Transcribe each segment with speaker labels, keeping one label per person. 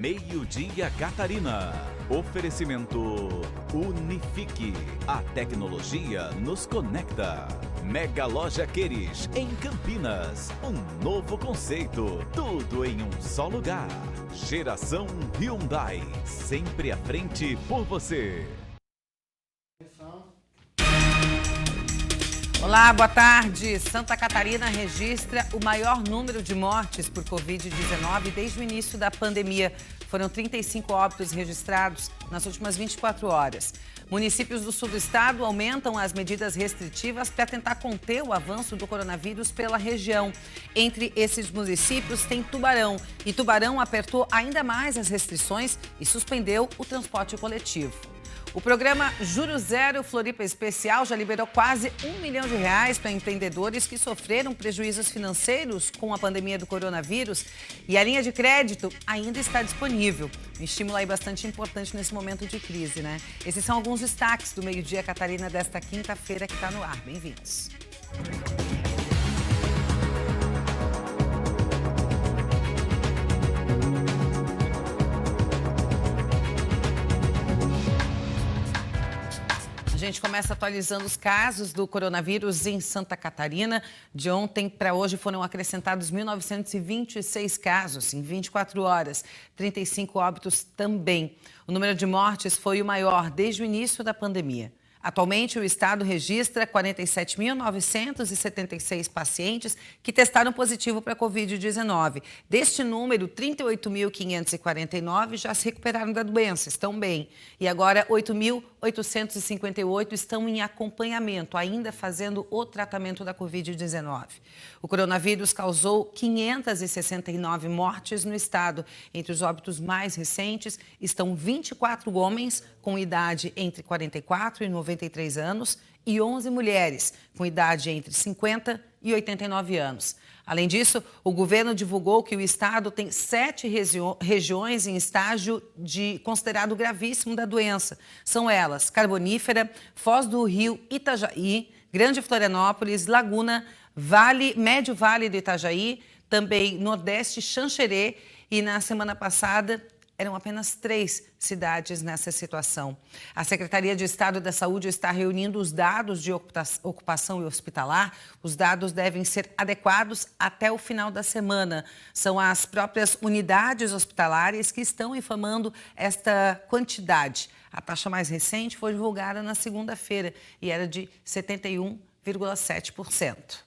Speaker 1: Meio-Dia Catarina. Oferecimento Unifique. A tecnologia nos conecta. Mega Loja Queires, em Campinas. Um novo conceito. Tudo em um só lugar. Geração Hyundai. Sempre à frente por você.
Speaker 2: Olá, boa tarde. Santa Catarina registra o maior número de mortes por Covid-19 desde o início da pandemia. Foram 35 óbitos registrados nas últimas 24 horas. Municípios do sul do estado aumentam as medidas restritivas para tentar conter o avanço do coronavírus pela região. Entre esses municípios tem Tubarão. E Tubarão apertou ainda mais as restrições e suspendeu o transporte coletivo. O programa Juro Zero Floripa Especial já liberou quase R$1 milhão para empreendedores que sofreram prejuízos financeiros com a pandemia do coronavírus. E a linha de crédito ainda está disponível. Um estímulo aí bastante importante nesse momento de crise, né? Esses são alguns destaques do Meio-Dia Catarina desta quinta-feira que está no ar. Bem-vindos. A gente começa atualizando os casos do coronavírus em Santa Catarina. De ontem para hoje foram acrescentados 1.926 casos em 24 horas, 35 óbitos também. O número de mortes foi o maior desde o início da pandemia. Atualmente, o estado registra 47.976 pacientes que testaram positivo para a Covid-19. Deste número, 38.549 já se recuperaram da doença, estão bem. E agora, 8.858 estão em acompanhamento, ainda fazendo o tratamento da Covid-19. O coronavírus causou 569 mortes no estado. Entre os óbitos mais recentes estão 24 homens com idade entre 44 e 93 anos e 11 mulheres com idade entre 50 e 89 anos. Além disso, o governo divulgou que o estado tem 7 regiões em estágio de considerado gravíssimo da doença. São elas Carbonífera, Foz do Rio, Itajaí, Grande Florianópolis, Laguna, Médio Vale do Itajaí, também Nordeste, Xanxerê, e na semana passada eram apenas 3 cidades nessa situação. A Secretaria de Estado da Saúde está reunindo os dados de ocupação hospitalar. Os dados devem ser adequados até o final da semana. São as próprias unidades hospitalares que estão informando esta quantidade. A taxa mais recente foi divulgada na segunda-feira e era de 71,7%.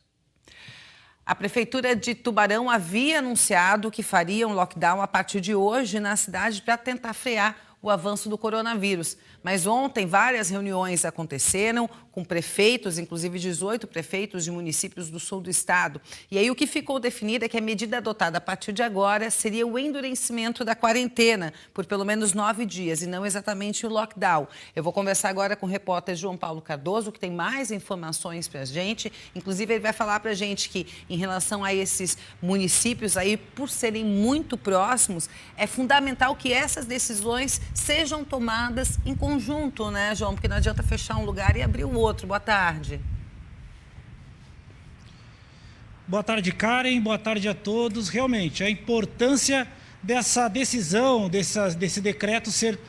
Speaker 2: A Prefeitura de Tubarão havia anunciado que faria um lockdown a partir de hoje na cidade para tentar frear o avanço do coronavírus. Mas ontem várias reuniões aconteceram com prefeitos, inclusive 18 prefeitos de municípios do sul do estado. E aí o que ficou definido é que a medida adotada a partir de agora seria o endurecimento da quarentena por pelo menos 9 dias e não exatamente o lockdown. Eu vou conversar agora com o repórter João Paulo Cardoso, que tem mais informações para a gente. Inclusive ele vai falar para a gente que em relação a esses municípios aí, por serem muito próximos, é fundamental que essas decisões sejam tomadas em conjunto, né, João? Porque não adianta fechar um lugar e abrir o outro. Boa tarde.
Speaker 3: Boa tarde, Karen. Boa tarde a todos. Realmente, a importância dessa decisão, desse decreto ser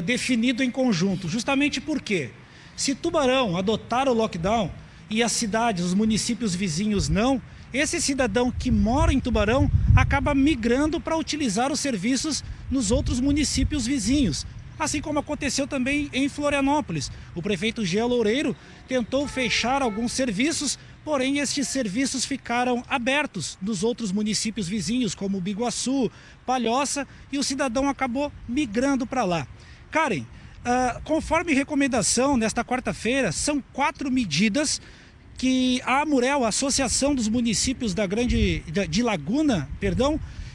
Speaker 3: definido em conjunto. Justamente porque, se Tubarão adotar o lockdown e as cidades, os municípios vizinhos não, esse cidadão que mora em Tubarão acaba migrando para utilizar os serviços nos outros municípios vizinhos. Assim como aconteceu também em Florianópolis. O prefeito Jean Loureiro tentou fechar alguns serviços, porém estes serviços ficaram abertos nos outros municípios vizinhos, como Biguaçu, Palhoça, e o cidadão acabou migrando para lá. Karen, conforme recomendação, nesta quarta-feira, são 4 medidas que a AMUREL, a Associação dos Municípios de Laguna,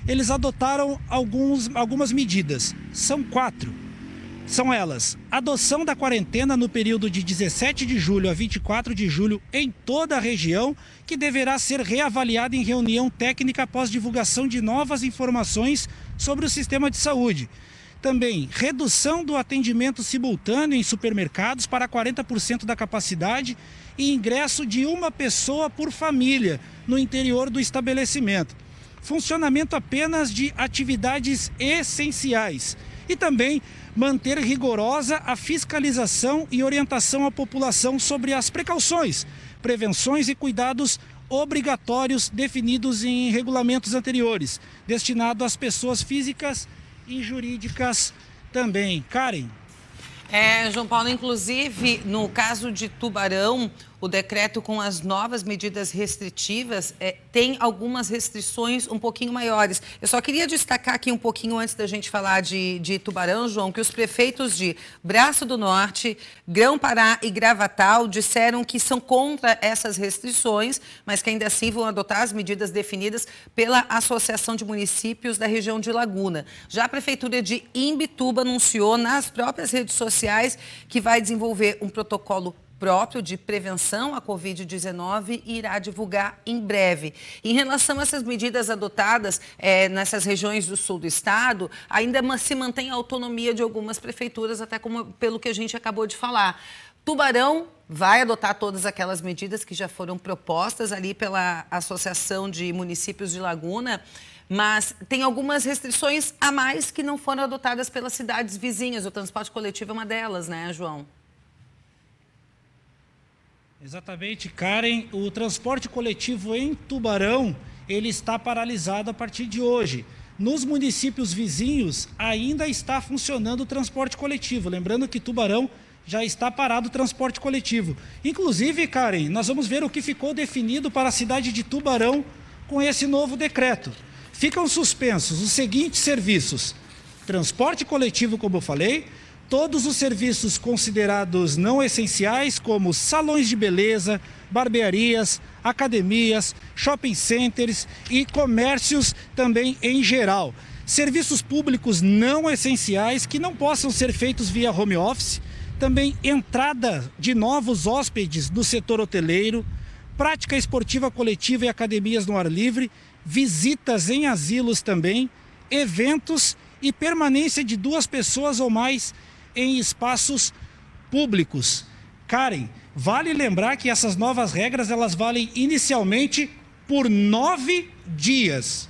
Speaker 3: eles adotaram algumas medidas. São 4. São elas: adoção da quarentena no período de 17 de julho a 24 de julho em toda a região, que deverá ser reavaliada em reunião técnica após divulgação de novas informações sobre o sistema de saúde. Também, redução do atendimento simultâneo em supermercados para 40% da capacidade e ingresso de uma pessoa por família no interior do estabelecimento. funcionamento apenas de atividades essenciais e também manter rigorosa a fiscalização e orientação à população sobre as precauções, prevenções e cuidados obrigatórios definidos em regulamentos anteriores, destinado às pessoas físicas e jurídicas também. Karen.
Speaker 2: João Paulo, inclusive, no caso de Tubarão, o decreto com as novas medidas restritivas tem algumas restrições um pouquinho maiores. Eu só queria destacar aqui um pouquinho antes da gente falar de Tubarão, João, que os prefeitos de Braço do Norte, Grão-Pará e Gravatal disseram que são contra essas restrições, mas que ainda assim vão adotar as medidas definidas pela Associação de Municípios da região de Laguna. Já a Prefeitura de Imbituba anunciou nas próprias redes sociais que vai desenvolver um protocolo próprio de prevenção à Covid-19 e irá divulgar em breve. Em relação a essas medidas adotadas nessas regiões do sul do estado, ainda se mantém a autonomia de algumas prefeituras, até como pelo que a gente acabou de falar. Tubarão vai adotar todas aquelas medidas que já foram propostas ali pela Associação de Municípios de Laguna, mas tem algumas restrições a mais que não foram adotadas pelas cidades vizinhas. O transporte coletivo é uma delas, né, João?
Speaker 3: Exatamente, Karen. O transporte coletivo em Tubarão, ele está paralisado a partir de hoje. Nos municípios vizinhos ainda está funcionando o transporte coletivo. Lembrando que Tubarão já está parado o transporte coletivo. Inclusive, Karen, nós vamos ver o que ficou definido para a cidade de Tubarão com esse novo decreto. Ficam suspensos os seguintes serviços: transporte coletivo, como eu falei, todos os serviços considerados não essenciais, como salões de beleza, barbearias, academias, shopping centers e comércios também em geral. Serviços públicos não essenciais que não possam ser feitos via home office, também entrada de novos hóspedes no setor hoteleiro, prática esportiva coletiva e academias no ar livre, visitas em asilos também, eventos e permanência de 2 pessoas ou mais em espaços públicos. Karen, vale lembrar que essas novas regras, elas valem inicialmente por 9 dias.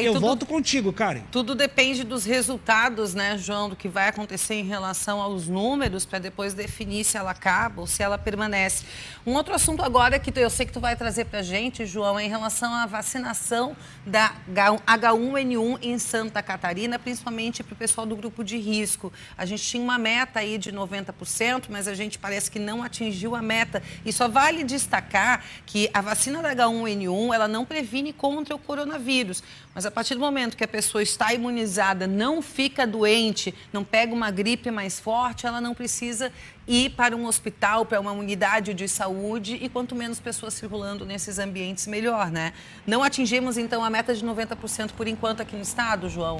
Speaker 3: Eu volto contigo, Karen.
Speaker 2: Tudo depende dos resultados, né, João, do que vai acontecer em relação aos números, para depois definir se ela acaba ou se ela permanece. Um outro assunto agora que eu sei que tu vai trazer para a gente, João, é em relação à vacinação da H1N1 em Santa Catarina, principalmente para o pessoal do grupo de risco. A gente tinha uma meta aí de 90%, mas a gente parece que não atingiu a meta. E só vale destacar que a vacina da H1N1, ela não previne contra o coronavírus. Mas a partir do momento que a pessoa está imunizada, não fica doente, não pega uma gripe mais forte, ela não precisa ir para um hospital, para uma unidade de saúde, e quanto menos pessoas circulando nesses ambientes, melhor, né? Não atingimos, então, a meta de 90% por enquanto aqui no estado, João?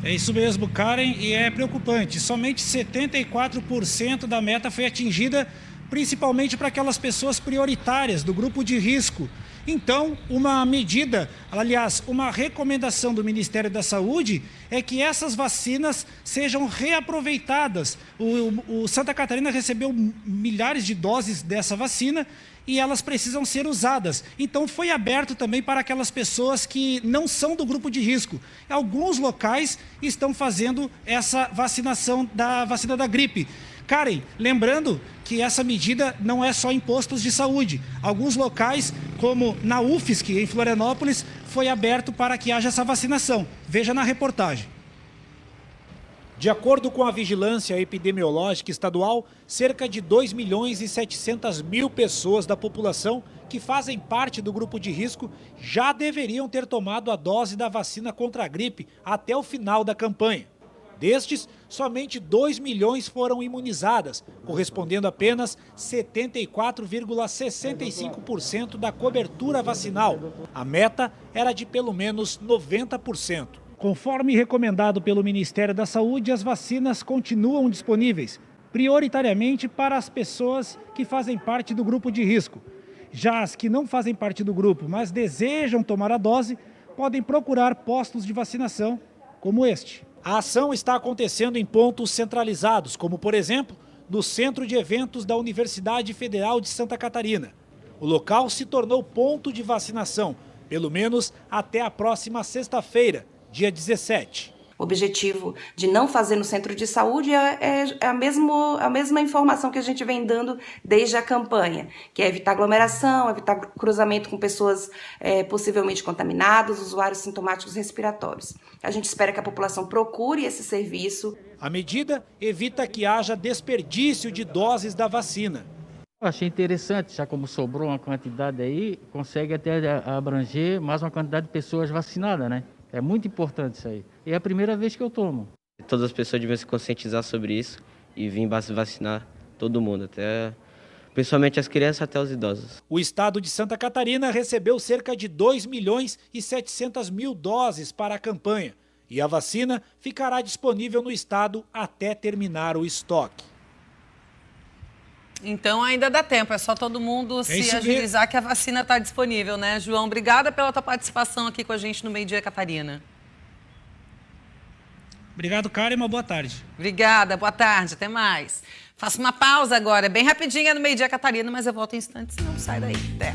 Speaker 3: É isso mesmo, Karen, e é preocupante. Somente 74% da meta foi atingida, principalmente para aquelas pessoas prioritárias do grupo de risco. Então, uma medida, aliás, uma recomendação do Ministério da Saúde é que essas vacinas sejam reaproveitadas. O Santa Catarina recebeu milhares de doses dessa vacina e elas precisam ser usadas. Então, foi aberto também para aquelas pessoas que não são do grupo de risco. Alguns locais estão fazendo essa vacinação da vacina da gripe. Karen, lembrando que essa medida não é só em postos de saúde. Alguns locais, como na UFSC, em Florianópolis, foi aberto para que haja essa vacinação. Veja na reportagem. De acordo com a Vigilância Epidemiológica Estadual, cerca de 2.700.000 pessoas da população que fazem parte do grupo de risco já deveriam ter tomado a dose da vacina contra a gripe até o final da campanha. Destes, somente 2 milhões foram imunizadas, correspondendo apenas 74,65% da cobertura vacinal. A meta era de pelo menos 90%. Conforme recomendado pelo Ministério da Saúde, as vacinas continuam disponíveis, prioritariamente para as pessoas que fazem parte do grupo de risco. Já as que não fazem parte do grupo, mas desejam tomar a dose, podem procurar postos de vacinação como este. A ação está acontecendo em pontos centralizados, como, por exemplo, no Centro de Eventos da Universidade Federal de Santa Catarina. O local se tornou ponto de vacinação, pelo menos até a próxima sexta-feira, dia 17.
Speaker 4: O objetivo de não fazer no centro de saúde é a mesma informação que a gente vem dando desde a campanha, que é evitar aglomeração, evitar cruzamento com pessoas possivelmente contaminadas, usuários sintomáticos respiratórios. A gente espera que a população procure esse serviço.
Speaker 3: A medida evita que haja desperdício de doses da vacina.
Speaker 5: Eu achei interessante, já como sobrou uma quantidade aí, consegue até abranger mais uma quantidade de pessoas vacinadas, né? É muito importante isso aí. E é a primeira vez que eu tomo.
Speaker 6: Todas as pessoas deviam se conscientizar sobre isso e vir vacinar todo mundo, principalmente as crianças até os idosos.
Speaker 3: O estado de Santa Catarina recebeu cerca de 2.700.000 doses para a campanha. E a vacina ficará disponível no estado até terminar o estoque.
Speaker 2: Então ainda dá tempo, é só todo mundo se agilizar que a vacina está disponível, né, João? Obrigada pela tua participação aqui com a gente no Meio Dia, Catarina.
Speaker 3: Obrigado, Karen, uma boa tarde.
Speaker 2: Obrigada, boa tarde, até mais. Faço uma pausa agora, bem rapidinha no Meio Dia, Catarina, mas eu volto em instantes, não sai daí. Até.